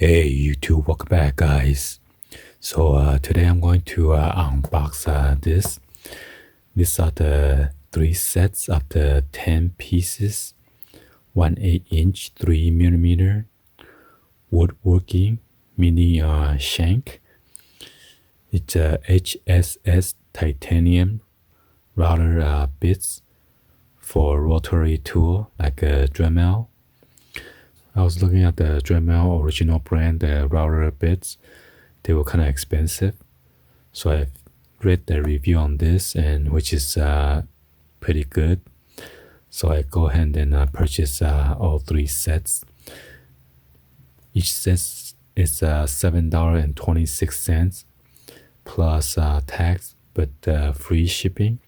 Hey YouTube, welcome back guys. So today I'm going to unbox this. These are the 3 sets of the 10 pieces, 1/8" 3mm woodworking mini shank. It's a HSS titanium router bits for rotary tool like a Dremel. I was looking at the Dremel original brand, the router bits. They were kind of expensive, so I read the review on this, and which is pretty good. So I go ahead and purchase all 3 sets. Each set is $7.26 plus tax, but free shipping.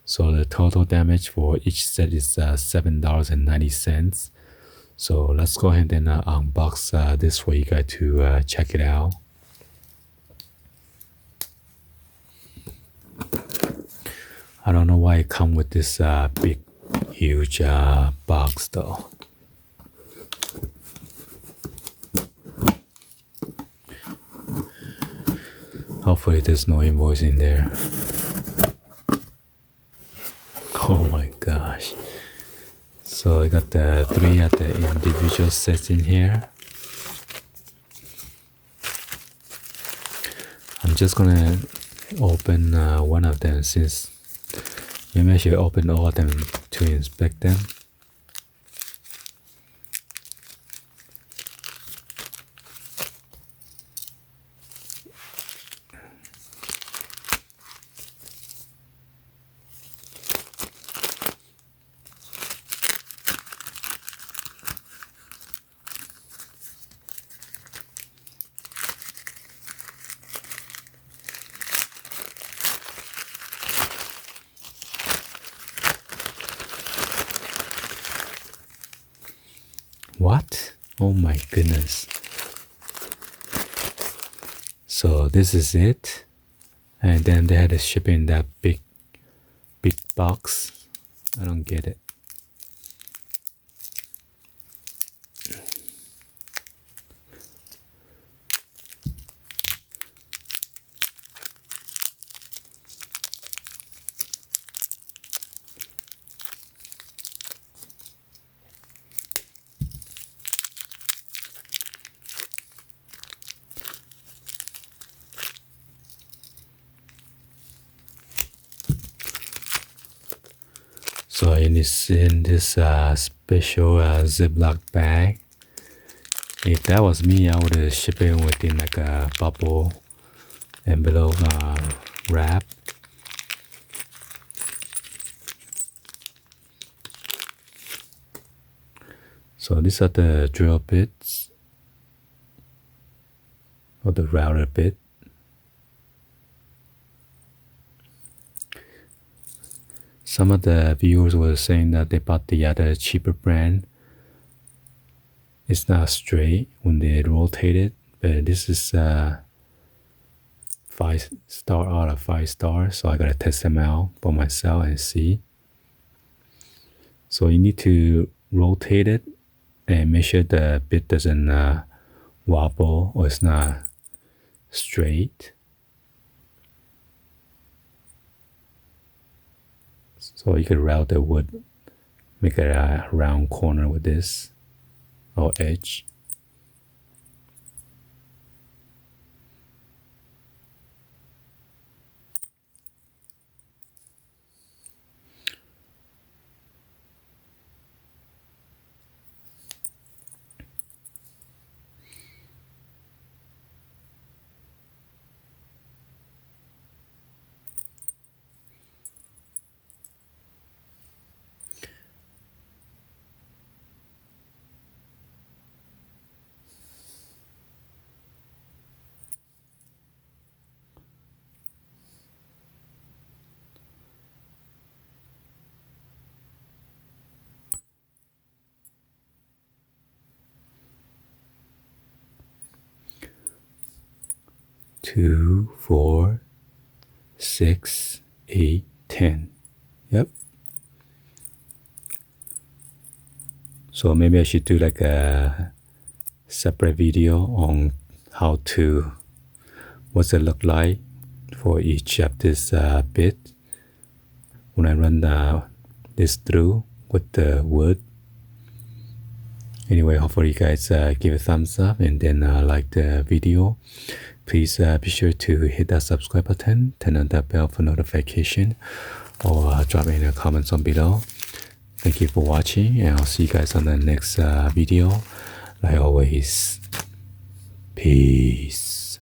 So the total damage for each set is $7.90. So let's go ahead and unbox this for you guys to check it out. I don't know why it comes with this big, huge box though. Hopefully there's no invoice in there. Oh my gosh. So I got the 3 at the individual sets in here. I'm just gonna open one of them, since maybe I should open all of them to inspect them. What? Oh my goodness. So this is it. And then they had to ship in that big box. I don't get it. So in this special Ziploc bag. If that was me, I would ship it within like a bubble envelope wrap. So these are the drill bits, or the router bit. Some of the viewers were saying that they bought the other cheaper brand. It's not straight when they rotate it, but this is 5-star out of 5 stars, so I gotta test them out for myself and see. So you need to rotate it and make sure the bit doesn't wobble or it's not straight. So you could route the wood, make a round corner with this, or edge. Two, 4, 6, 8, 10. Yep. So maybe I should do like a separate video on how to what's it look like for each of this bit when I run this through with the wood. Anyway, hopefully you guys give a thumbs up and then like the video. Please be sure to hit that subscribe button, turn on that bell for notification, or drop in the comments on below. Thank you for watching, and I'll see you guys on the next video. Like always, peace.